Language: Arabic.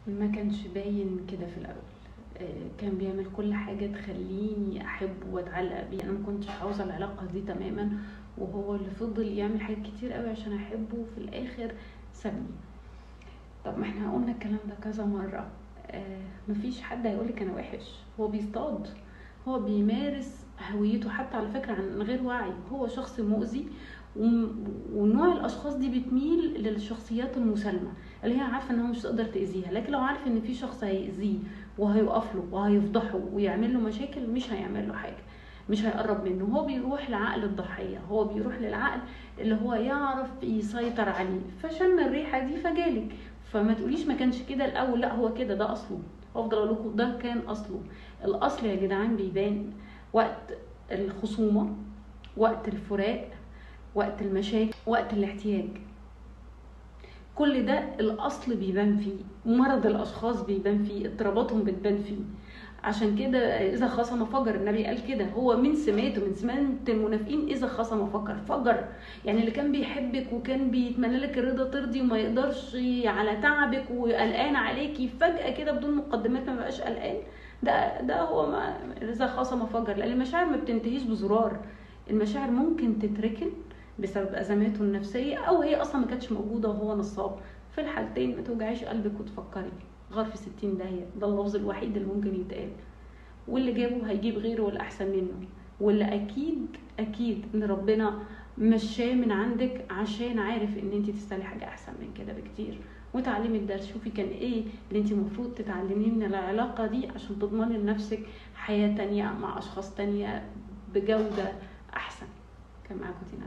ما كانش باين كده في الاول. كان بيعمل كل حاجة تخليني احبه واتعلق بيه. انا ما كنتش عاوزة العلاقة دي تماما، وهو اللي فضل يعمل حاجات كتير قوي عشان احبه، وفي الاخر سابني. طب ما احنا قلنا الكلام ده كذا مرة. مفيش حد هيقولك انا وحش، هو بيصطاد، هو بيمارس هويته حتى على فكرة عن غير وعي. هو شخص مؤذي، ونوع الاشخاص دي بتميل للشخصيات المسالمة اللي هي عارفة انها مش تقدر تأذيها، لكن لو عارف ان في شخص هيأذيه وهيقف له وهيفضحه ويعمل له مشاكل، مش هيعمل له حاجة، مش هيقرب منه. هو بيروح لعقل الضحية، هو بيروح للعقل اللي هو يعرف يسيطر عليه. فشم الريحة دي فجالك. فما تقوليش ما كانش كده الاول، لا هو كده، ده اصله. افضل اقول لكم ده كان اصله. الاصل يا جدعان بيبان وقت الخصومه، وقت الفراق، وقت المشاكل، وقت الاحتياج. كل ده الاصل بيبان فيه. مرض الاشخاص بيبان فيه، اضطراباتهم بتبان فيه. عشان كده اذا خصم فجر، النبي قال كده. هو من سماته، من سمات المنافقين اذا خصم فجر. يعني اللي كان بيحبك وكان بيتمنى لك الرضا ترضي، وما يقدرش على تعبك وقلقان عليكي فجأة كده بدون مقدمات، ما بقاش قلقان. ده هو ما اذا خصم فجر. لان المشاعر ما بتنتهيش بزرار. المشاعر ممكن تتركن بسبب ازماته النفسيه، او هي اصلا ما كانتش موجوده وهو نصاب. في الحالتين ما توجعيش قلبك وتفكري غار في 60 داهيه. ده اللفظ الوحيد اللي ممكن يتقال. واللي جابه هيجيب غيره واللي احسن منه، واللي اكيد ان ربنا مشاه من عندك عشان عارف ان انت تستاهلي حاجه احسن من كده بكتير. وتعلمي الدرس. شوفي كان ايه اللي انت المفروض تتعلميه من العلاقه دي عشان تضمني لنفسك حياه تانية مع اشخاص تانية بجوده احسن. كان معاكم تينا.